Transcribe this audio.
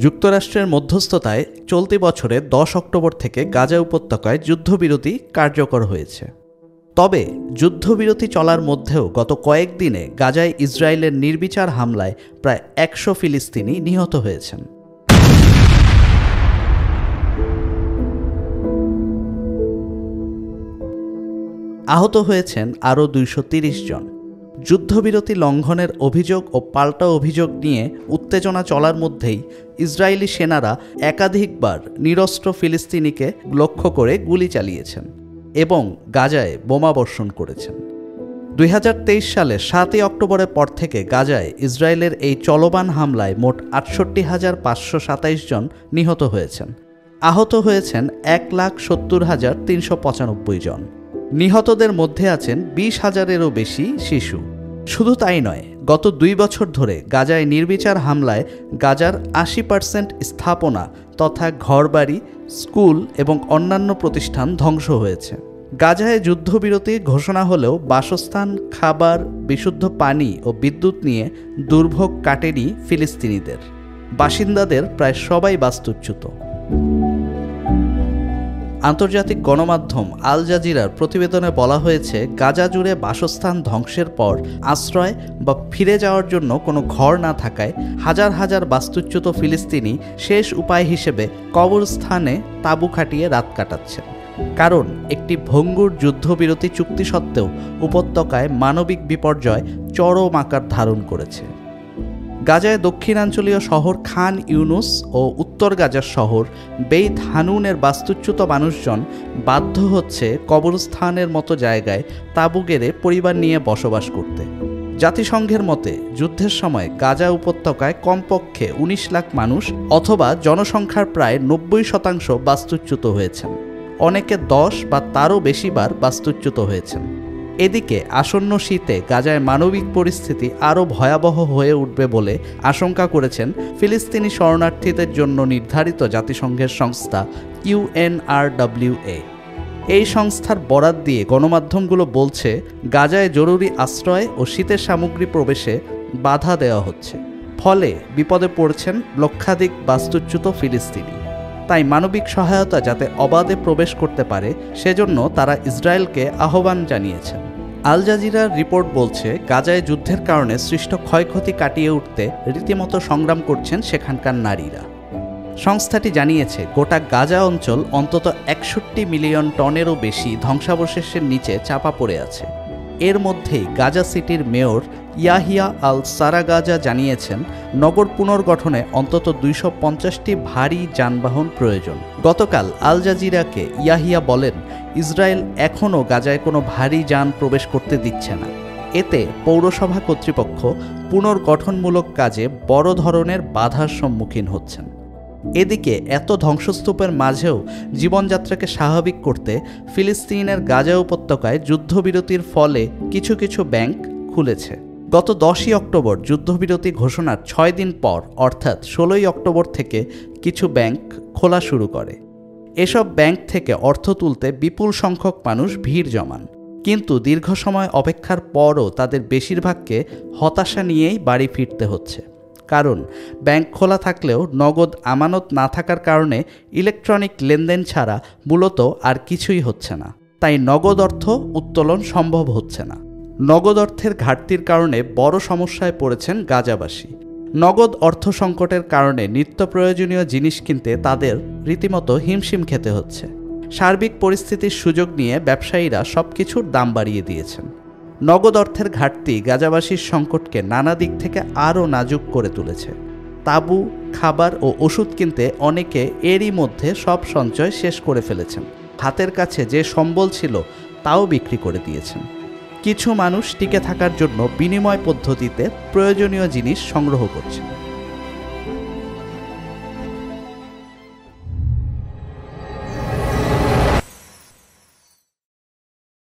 যুক্তরাষ্ট্রের মধ্যস্থতায় চলতি বছরের 10 অক্টোবর থেকে গাজা উপত্যকায় যুদ্ধবিরতি কার্যকর হয়েছে। তবে যুদ্ধবিরতি চলার মধ্যেও গত কয়েকদিনে গাজায় ইসরায়েলের নির্বিচার হামলায় প্রায় 100 ফিলিস্তিনি নিহত হয়েছেন। আহত হয়েছেন আরও 230 জন। যুদ্ধবিরতি লঙ্ঘনের অভিযোগ ও পাল্টা অভিযোগ নিয়ে উত্তেজনা চলার মধ্যেই ইসরায়েলি সেনারা একাধিকবার নিরস্ত্র ফিলিস্তিনিকে লক্ষ্য করে গুলি চালিয়েছেন এবং গাজায় বোমাবর্ষণ করেছেন। 2023 সালের 7 অক্টোবরের পর থেকে গাজায় ইসরায়েলের এই চলমান হামলায় মোট 68,527 জন নিহত হয়েছেন। আহত হয়েছেন 1,70,395 জন। নিহতদের মধ্যে আছেন 20,000-এরও বেশি শিশু। শুধু তাই নয়, গত 2 বছর ধরে গাজায় নির্বিচার হামলায় গাজার 80% স্থাপনা তথা ঘরবাড়ি, স্কুল এবং অন্যান্য প্রতিষ্ঠান ধ্বংস হয়েছে। গাজায় যুদ্ধবিরতি ঘোষণা হলেও বাসস্থান, খাবার, বিশুদ্ধ পানি ও বিদ্যুৎ নিয়ে দুর্ভোগ কাটেনি ফিলিস্তিনিদের। বাসিন্দাদের প্রায় সবাই বাস্তুচ্যুত। আন্তর্জাতিক গণমাধ্যম আল জাজিরার প্রতিবেদনে বলা হয়েছে, গাজা জুড়ে বাসস্থান ধ্বংসের পর আশ্রয় বা ফিরে যাওয়ার জন্য কোনো ঘর না থাকায় হাজার হাজার বাস্তুচ্যুত ফিলিস্তিনি শেষ উপায় হিসেবে কবরস্থানে তাঁবু খাটিয়ে রাত কাটাচ্ছেন। কারণ একটি ভঙ্গুর যুদ্ধবিরতি চুক্তি সত্ত্বেও উপত্যকায় মানবিক বিপর্যয় চরম আকার ধারণ করেছে। গাজায় দক্ষিণাঞ্চলীয় শহর খান ইউনুস ও উত্তর গাজার শহর বেইত হানুনের বাস্তুচ্যুত মানুষজন বাধ্য হচ্ছে কবরস্থানের মতো জায়গায় তাঁবু গেড়ে পরিবার নিয়ে বসবাস করতে। জাতিসংঘের মতে যুদ্ধের সময় গাজা উপত্যকায় কমপক্ষে 19 লাখ মানুষ অথবা জনসংখ্যার প্রায় 90% বাস্তুচ্যুত হয়েছেন। অনেকে 10 বা তারও বেশিবার বাস্তুচ্যুত হয়েছেন। এদিকে আসন্ন শীতে গাজায় মানবিক পরিস্থিতি আরও ভয়াবহ হয়ে উঠবে বলে আশঙ্কা করেছেন ফিলিস্তিনি শরণার্থীদের জন্য নির্ধারিত জাতিসংঘের সংস্থা UNRWA। এই সংস্থার বরাত দিয়ে গণমাধ্যমগুলো বলছে, গাজায় জরুরি আশ্রয় ও শীতের সামগ্রী প্রবেশে বাধা দেওয়া হচ্ছে, ফলে বিপদে পড়ছেন লক্ষাধিক বাস্তুচ্যুত ফিলিস্তিনি। তাই মানবিক সহায়তা যাতে অবাধে প্রবেশ করতে পারে সেজন্য তারা ইসরায়েলকে আহ্বান জানিয়েছেন। আল জাজিরার রিপোর্ট বলছে, গাজায় যুদ্ধের কারণে সৃষ্ট ক্ষয়ক্ষতি কাটিয়ে উঠতে রীতিমতো সংগ্রাম করছেন সেখানকার নারীরা। সংস্থাটি জানিয়েছে, গোটা গাজা অঞ্চল অন্তত 61 মিলিয়ন টনেরও বেশি ধ্বংসাবশেষের নিচে চাপা পড়ে আছে। এর মধ্যেই গাজা সিটির মেয়র ইয়াহিয়া আল সারাগাজা জানিয়েছেন, নগর পুনর্গঠনে অন্তত 250টি ভারী যানবাহন প্রয়োজন। গতকাল আল জাজিরাকে ইয়াহিয়া বলেন, ইসরায়েল এখনও গাজায় কোনো ভারী যান প্রবেশ করতে দিচ্ছে না। এতে পৌরসভা কর্তৃপক্ষ পুনর্গঠনমূলক কাজে বড় ধরনের বাধার সম্মুখীন হচ্ছেন। এদিকে এত ধ্বংসস্তূপের মাঝেও জীবনযাত্রাকে স্বাভাবিক করতে ফিলিস্তিনের গাজা উপত্যকায় যুদ্ধবিরতির ফলে কিছু কিছু ব্যাংক খুলেছে। গত 10 অক্টোবর যুদ্ধবিরতি ঘোষণার 6 দিন পর অর্থাৎ 16 অক্টোবর থেকে কিছু ব্যাংক খোলা শুরু করে। এসব ব্যাংক থেকে অর্থ তুলতে বিপুল সংখ্যক মানুষ ভিড় জমান। কিন্তু দীর্ঘ সময় অপেক্ষার পরও তাদের বেশিরভাগকে হতাশা নিয়েই বাড়ি ফিরতে হচ্ছে। কারণ ব্যাংক খোলা থাকলেও নগদ আমানত না থাকার কারণে ইলেকট্রনিক লেনদেন ছাড়া মূলত আর কিছুই হচ্ছে না। তাই নগদ অর্থ উত্তোলন সম্ভব হচ্ছে না। নগদ অর্থের ঘাটতির কারণে বড় সমস্যায় পড়েছেন গাজাবাসী। নগদ অর্থ সংকটের কারণে নিত্য প্রয়োজনীয় জিনিস কিনতে তাদের রীতিমতো হিমশিম খেতে হচ্ছে। সার্বিক পরিস্থিতির সুযোগ নিয়ে ব্যবসায়ীরা সবকিছুর দাম বাড়িয়ে দিয়েছেন। নগদ অর্থের ঘাটতি গাজাবাসীর সংকটকে নানা দিক থেকে আরও নাজুক করে তুলেছে। তাঁবু, খাবার ও ওষুধ কিনতে অনেকে এরই মধ্যে সব সঞ্চয় শেষ করে ফেলেছেন। হাতের কাছে যে সম্বল ছিল তাও বিক্রি করে দিয়েছেন। কিছু মানুষ টিকে থাকার জন্য বিনিময় পদ্ধতিতে প্রয়োজনীয় জিনিস সংগ্রহ করছেন।